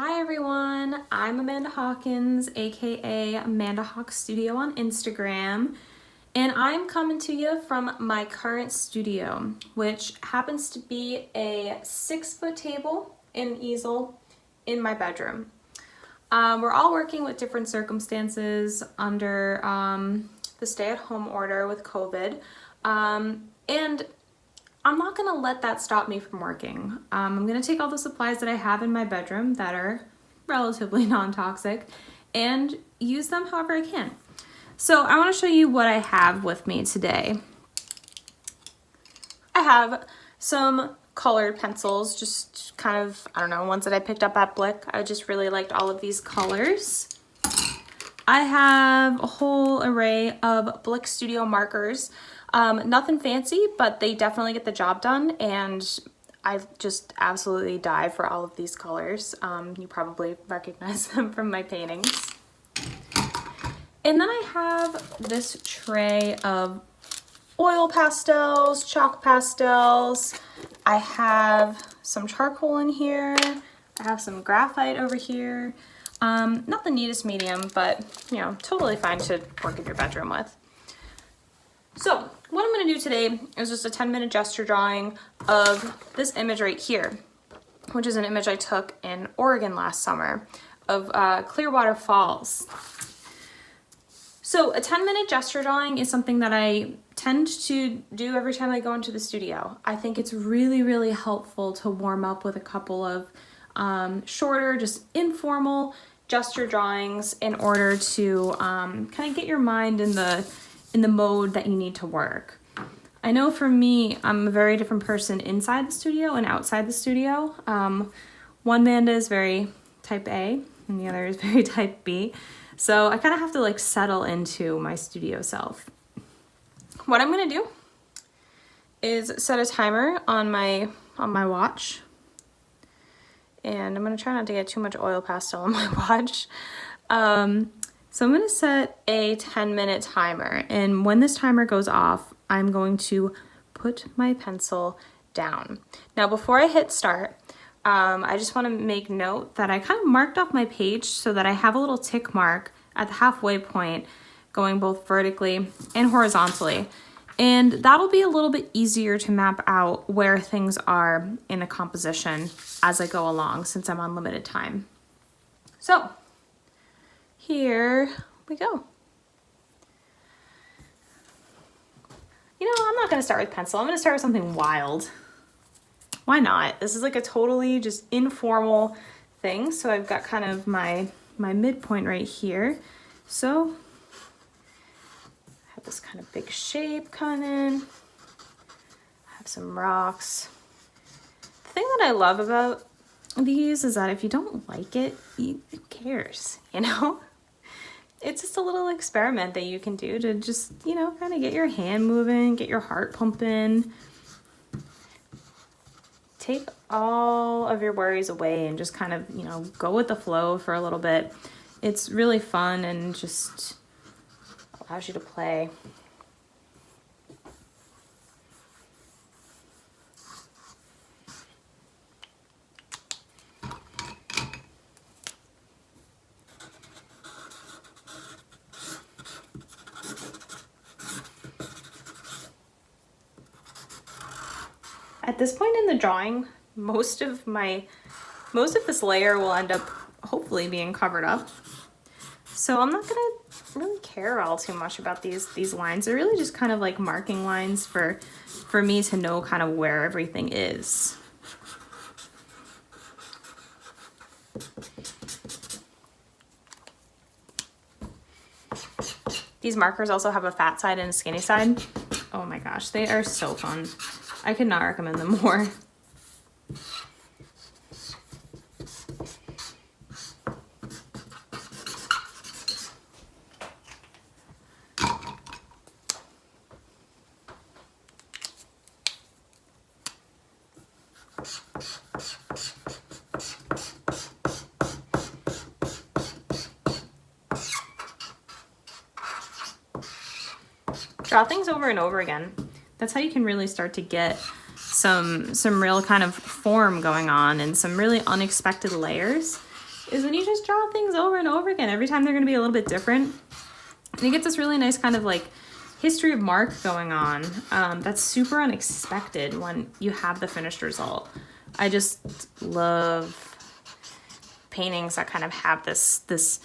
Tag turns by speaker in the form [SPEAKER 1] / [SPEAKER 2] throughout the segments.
[SPEAKER 1] Hi everyone, I'm Amanda Hawkins, aka Amanda Hawk Studio on Instagram, and I'm coming to you from my current studio, which happens to be a 6-foot table and easel in my bedroom. We're all working with different circumstances under the stay-at-home order with COVID, and I'm not gonna let that stop me from working. I'm gonna take all the supplies that I have in my bedroom that are relatively non-toxic and use them however I can. So I wanna show you what I have with me today. I have some colored pencils, just kind of, I don't know, ones that I picked up at Blick. I just really liked all of these colors. I have a whole array of Blick Studio markers. Nothing fancy, but they definitely get the job done, and I just absolutely die for all of these colors. You probably recognize them from my paintings. And then I have this tray of oil pastels, chalk pastels. I have some charcoal in here. I have some graphite over here. Not the neatest medium, but you know, totally fine to work in your bedroom with. So what I'm gonna do today is just a 10-minute gesture drawing of this image right here, which is an image I took in Oregon last summer of Clearwater Falls. So a 10-minute gesture drawing is something that I tend to do every time I go into the studio. I think it's really, really helpful to warm up with a couple of shorter, just informal gesture drawings in order to kind of get your mind in the mode that you need to work. I know for me, I'm a very different person inside the studio and outside the studio. One Manda is very type A and the other is very type B. So I kind of have to like settle into my studio self. What I'm gonna do is set a timer on my watch. And I'm gonna try not to get too much oil pastel on my watch. So I'm gonna set a 10-minute timer, and when this timer goes off, I'm going to put my pencil down. Now before I hit start, I just wanna make note that I kind of marked off my page so that I have a little tick mark at the halfway point going both vertically and horizontally. And that'll be a little bit easier to map out where things are in a composition as I go along since I'm on limited time. So here we go. You know, I'm not gonna start with pencil. I'm gonna start with something wild. Why not? This is like a totally just informal thing. So I've got kind of my midpoint right here. So I have this kind of big shape coming in. I have some rocks. The thing that I love about these is that if you don't like it, who cares, you know? It's just a little experiment that you can do to just, you know, kind of get your hand moving, get your heart pumping. Take all of your worries away and just kind of, you know, go with the flow for a little bit. It's really fun and just allows you to play. At this point in the drawing, most of this layer will end up hopefully being covered up. So I'm not gonna really care all too much about these lines. They're really just kind of like marking lines for me to know kind of where everything is. These markers also have a fat side and a skinny side. Oh my gosh, they are so fun. I could not recommend them more. Draw things over and over again. That's how you can really start to get some real kind of form going on and some really unexpected layers. is when you just draw things over and over again. Every time they're going to be a little bit different. And you get this really nice kind of like history of mark going on. That's super unexpected when you have the finished result. I just love paintings that kind of have this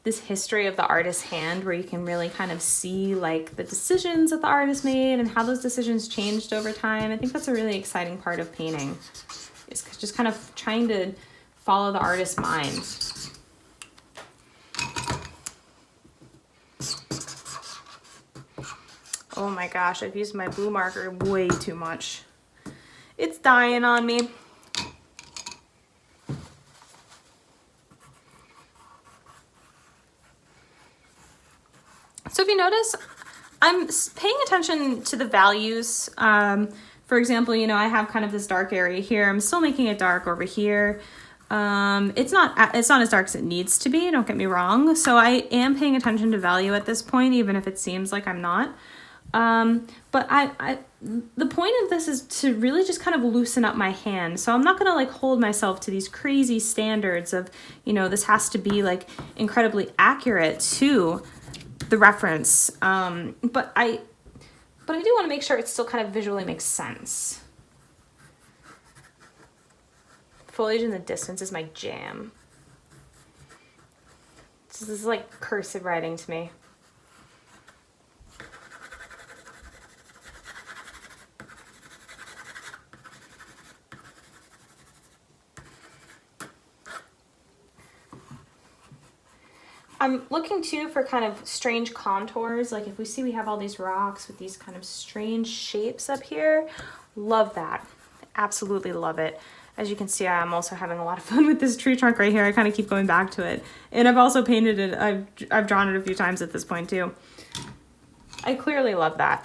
[SPEAKER 1] history of the artist's hand, where you can really kind of see like the decisions that the artist made and how those decisions changed over time. I think that's a really exciting part of painting. It's just kind of trying to follow the artist's mind. Oh my gosh, I've used my blue marker way too much. It's dying on me. So if you notice, I'm paying attention to the values. For example, you know, I have kind of this dark area here. I'm still making it dark over here. It's not as dark as it needs to be, don't get me wrong. So I am paying attention to value at this point, even if it seems like I'm not. But the point of this is to really just kind of loosen up my hand. So I'm not going to like hold myself to these crazy standards of, you know, this has to be like incredibly accurate to the reference. But I do want to make sure it still kind of visually makes sense. Foliage in the distance is my jam. This is like cursive writing to me. I'm looking too for kind of strange contours. Like if we see we have all these rocks with these kind of strange shapes up here, love that. Absolutely love it. As you can see, I'm also having a lot of fun with this tree trunk right here. I kind of keep going back to it. And I've also painted it. I've drawn it a few times at this point too. I clearly love that.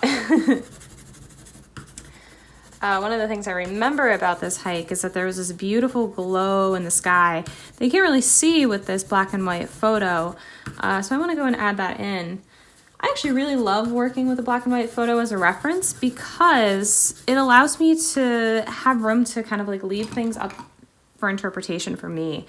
[SPEAKER 1] One of the things I remember about this hike is that there was this beautiful glow in the sky that you can't really see with this black and white photo. So I want to go and add that in. I actually really love working with a black and white photo as a reference because it allows me to have room to kind of like leave things up for interpretation for me.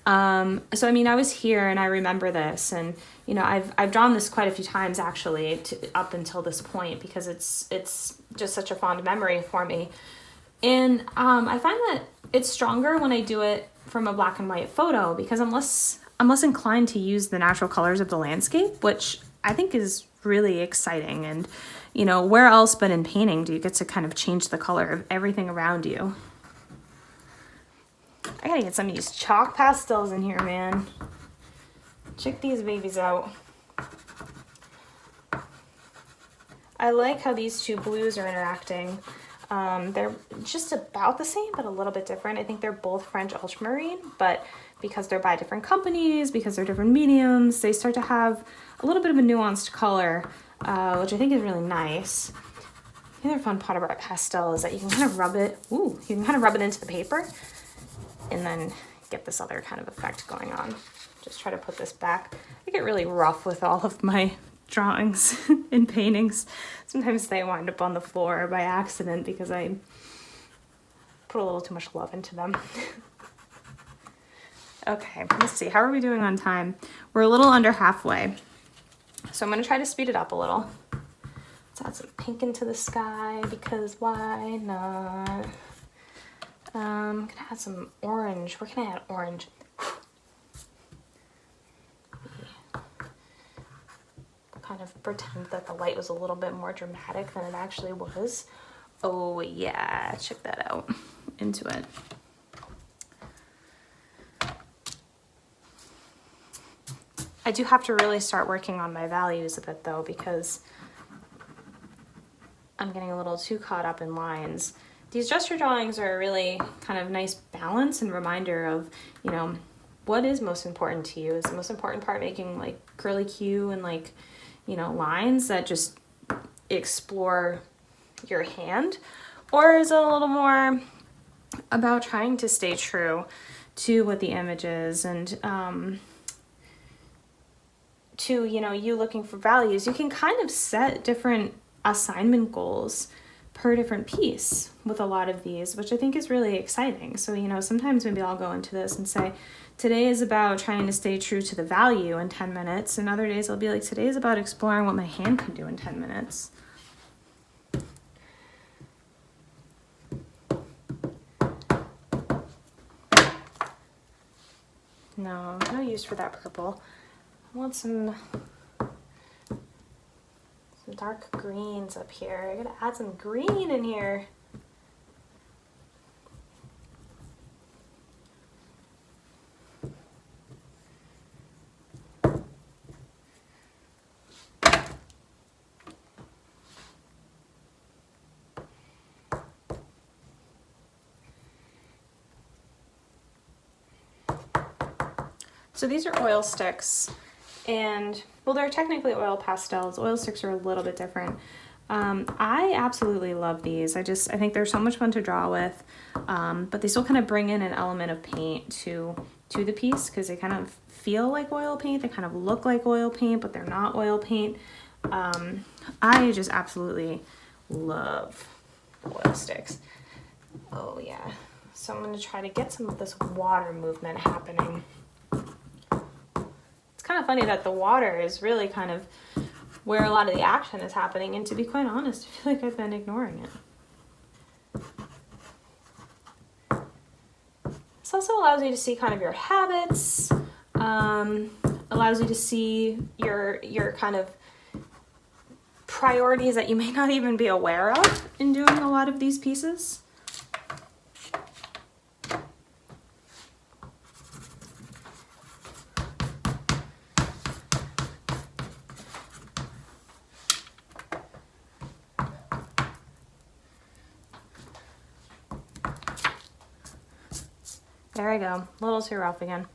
[SPEAKER 1] So I mean, I was here and I remember this, and you know, I've drawn this quite a few times actually up until this point because it's just such a fond memory for me. And I find that it's stronger when I do it from a black and white photo because I'm less inclined to use the natural colors of the landscape, which I think is really exciting. And you know, where else but in painting do you get to kind of change the color of everything around you? I gotta get some of these chalk pastels in here, man. Check these babies out. I like how these two blues are interacting. They're just about the same, but a little bit different. I think they're both French ultramarine, but because they're by different companies, because they're different mediums, they start to have a little bit of a nuanced color, which I think is really nice. The other fun part about pastel is that you can kind of rub it, you can kind of rub it into the paper and then get this other kind of effect going on. Just try to put this back. I get really rough with all of my drawings and paintings. Sometimes they wind up on the floor by accident because I put a little too much love into them. Okay, let's see. How are we doing on time? We're a little under halfway. So I'm going to try to speed it up a little. Let's add some pink into the sky because why not? I'm gonna add some orange. Where can I add orange? Kind of pretend that the light was a little bit more dramatic than it actually was. Oh yeah, check that out. Into it. I do have to really start working on my values a bit though because I'm getting a little too caught up in lines. These gesture drawings are a really kind of nice balance and reminder of, you know, what is most important to you? Is the most important part making like curly Q and like, you know, lines that just explore your hand? Or is it a little more about trying to stay true to what the image is and to, you know, you looking for values? You can kind of set different assignment goals per different piece with a lot of these, which I think is really exciting. So, you know, sometimes maybe I'll go into this and say, today is about trying to stay true to the value in 10 minutes. And other days I'll be like, today is about exploring what my hand can do in 10 minutes. No use for that purple. I want some dark greens up here. I gotta add some green in here. So these are oil sticks, and well, they're technically oil pastels. Oil sticks are a little bit different. I absolutely love these. I think they're so much fun to draw with, but they still kind of bring in an element of paint to the piece because they kind of feel like oil paint. They kind of look like oil paint, but they're not oil paint. I just absolutely love oil sticks. Oh yeah. So I'm going to try to get some of this water movement happening. It's kind of funny that the water is really kind of where a lot of the action is happening, and to be quite honest, I feel like I've been ignoring it. This also allows you to see kind of your habits, allows you to see your kind of priorities that you may not even be aware of in doing a lot of these pieces. There I go, a little too rough again.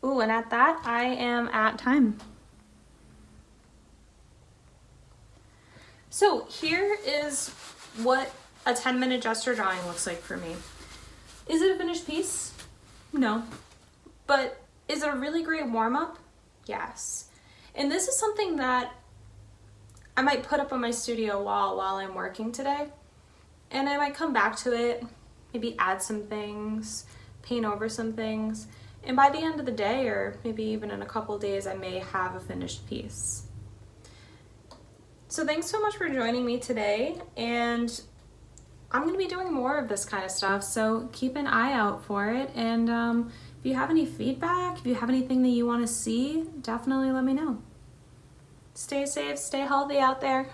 [SPEAKER 1] Ooh, and at that, I am at time. So here is what a 10-minute gesture drawing looks like for me. Is it a finished piece? No. But is it a really great warm-up? Yes. And this is something that I might put up on my studio wall while I'm working today. And I might come back to it, maybe add some things, paint over some things. And by the end of the day, or maybe even in a couple of days, I may have a finished piece. So thanks so much for joining me today, and I'm going to be doing more of this kind of stuff, so keep an eye out for it. And if you have any feedback, if you have anything that you want to see, definitely let me know. Stay safe, stay healthy out there.